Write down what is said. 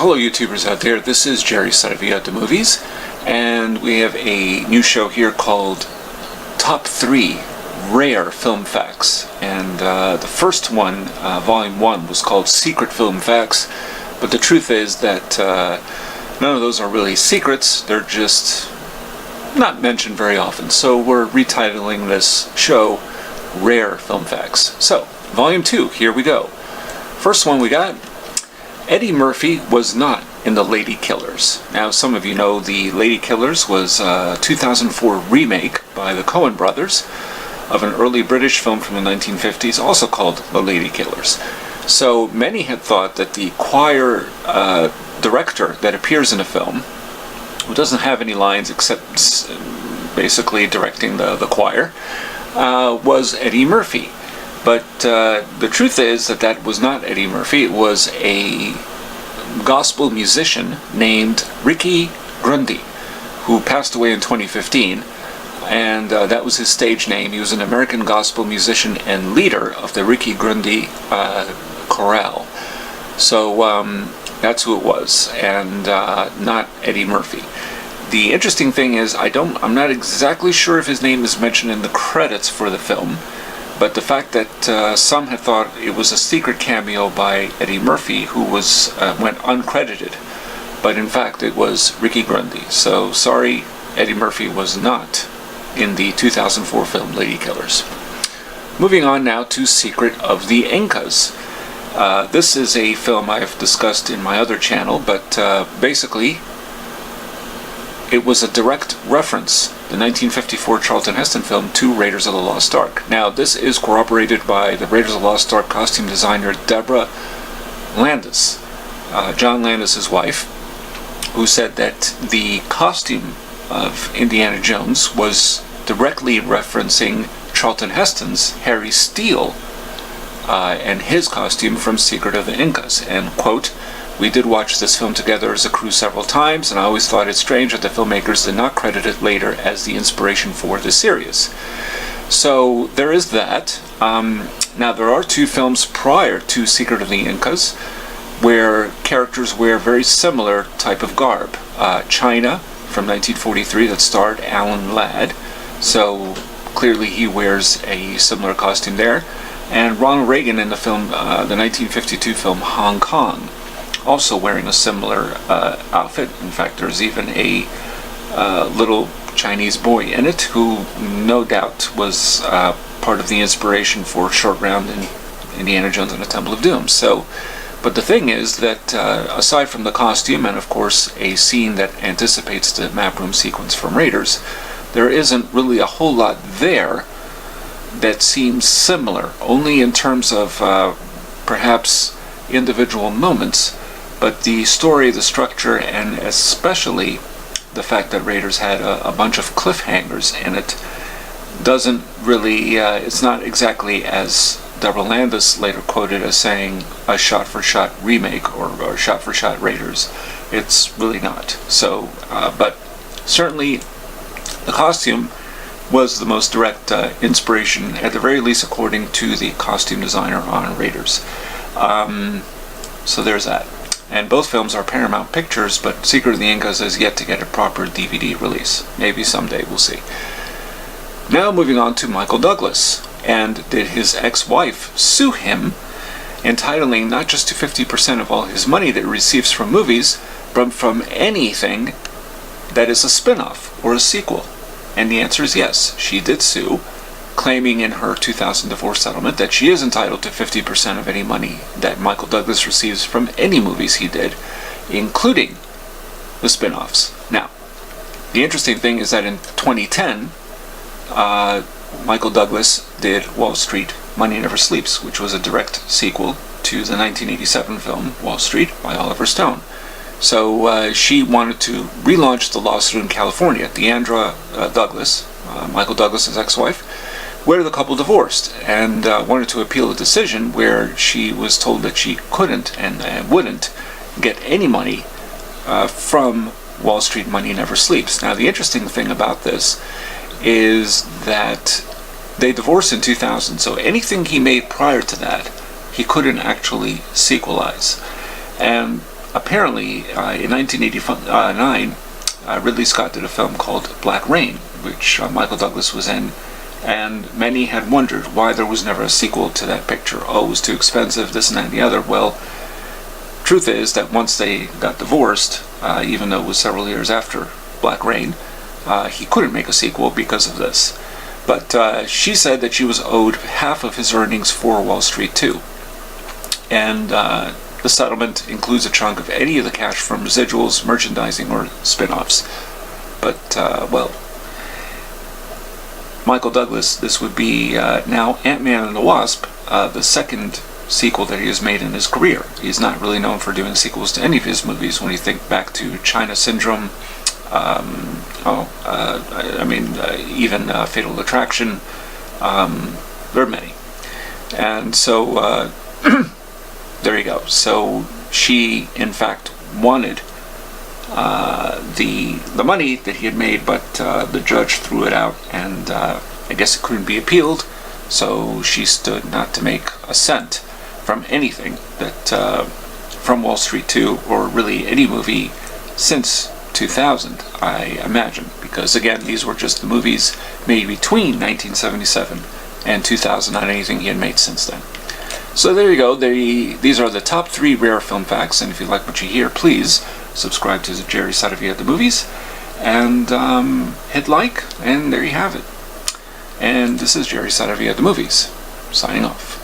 Hello YouTubers out there, this is Jerry Saravia at the Movies, and we have a new show here called Top 3 Rare Film Facts. And the first one, Volume 1, was called Secret Film Facts, but the truth is that none of those are really secrets, they're just not mentioned very often. So we're retitling this show Rare Film Facts. So, Volume 2, here we go. First one we got: Eddie Murphy was not in the Ladykillers. Now, some of you know the Ladykillers was a 2004 remake by the Coen brothers of an early British film from the 1950s, also called The Ladykillers. So many had thought that the choir director that appears in the film, who doesn't have any lines except basically directing the choir, was Eddie Murphy. But the truth is that that was not Eddie Murphy. It was a gospel musician named Ricky Grundy, who passed away in 2015, and that was his stage name. He was an American gospel musician and leader of the Ricky Grundy chorale. So that's who it was, and not Eddie Murphy. The interesting thing is, I'm not exactly sure if his name is mentioned in the credits for the film, but the fact that some had thought it was a secret cameo by Eddie Murphy, who went uncredited, but in fact it was Ricky Grundy. So sorry, Eddie Murphy was not in the 2004 film Ladykillers. Moving on now to Secret of the Incas. This is a film I've discussed in my other channel, but basically it was a direct reference, the 1954 Charlton Heston film, to Raiders of the Lost Ark. Now, this is corroborated by the Raiders of the Lost Ark costume designer Deborah Landis, John Landis' wife, who said that the costume of Indiana Jones was directly referencing Charlton Heston's Harry Steele and his costume from Secret of the Incas. And, quote, "We did watch this film together as a crew several times, and I always thought it strange that the filmmakers did not credit it later as the inspiration for the series." So there is that. Now, there are two films prior to Secret of the Incas where characters wear very similar type of garb. China from 1943 that starred Alan Ladd, so clearly he wears a similar costume there. And Ronald Reagan in the film, the 1952 film Hong Kong, also wearing a similar outfit. In fact, there's even a little Chinese boy in it who no doubt was part of the inspiration for Short Round in Indiana Jones and the Temple of Doom. So, but the thing is that aside from the costume and of course a scene that anticipates the map room sequence from Raiders, there isn't really a whole lot there that seems similar, only in terms of perhaps individual moments. But the story, the structure, and especially the fact that Raiders had a bunch of cliffhangers in it doesn't really, it's not exactly as Deborah Landis later quoted as saying a shot-for-shot remake or shot-for-shot Raiders. It's really not. So, but certainly the costume was the most direct inspiration, at the very least according to the costume designer on Raiders. So there's that. And both films are Paramount Pictures, but Secret of the Incas has yet to get a proper DVD release. Maybe someday, we'll see. Now moving on to Michael Douglas. And did his ex-wife sue him, entitling not just to 50% of all his money that he receives from movies, but from anything that is a spin-off or a sequel? And the answer is yes, she did sue, claiming in her 2004 settlement that she is entitled to 50% of any money that Michael Douglas receives from any movies he did, including the spin-offs. Now, the interesting thing is that in 2010, Michael Douglas did Wall Street, Money Never Sleeps, which was a direct sequel to the 1987 film Wall Street by Oliver Stone. So she wanted to relaunch the lawsuit in California. Deandra Douglas, Michael Douglas' ex-wife, where the couple divorced and wanted to appeal a decision where she was told that she couldn't and wouldn't get any money from Wall Street Money Never Sleeps. Now, the interesting thing about this is that they divorced in 2000, so anything he made prior to that, he couldn't actually sequelize. And apparently, in 1989, Ridley Scott did a film called Black Rain, which Michael Douglas was in, and many had wondered why there was never a sequel to that picture. Oh, it was too expensive, this and that and the other. Well, truth is that once they got divorced, even though it was several years after Black Rain, he couldn't make a sequel because of this. But she said that she was owed half of his earnings for Wall Street 2. And the settlement includes a chunk of any of the cash from residuals, merchandising, or spin-offs. But, well, Michael Douglas, this would be now Ant-Man and the Wasp, the second sequel that he has made in his career. He's not really known for doing sequels to any of his movies. When you think back to China Syndrome, even Fatal Attraction, there are many. And so, there you go. So she, in fact, wanted the money that he had made, but the judge threw it out, and I guess it couldn't be appealed, so she stood not to make a cent from anything that from Wall Street 2, or really any movie since 2000, I imagine, because again, these were just the movies made between 1977 and 2000, not anything he had made since then. So there you go. These are the top 3 rare film facts, and if you like what you hear, please subscribe to Jerry Saravia at the Movies, and hit like, and there you have it. And this is Jerry Saravia at the Movies, signing off.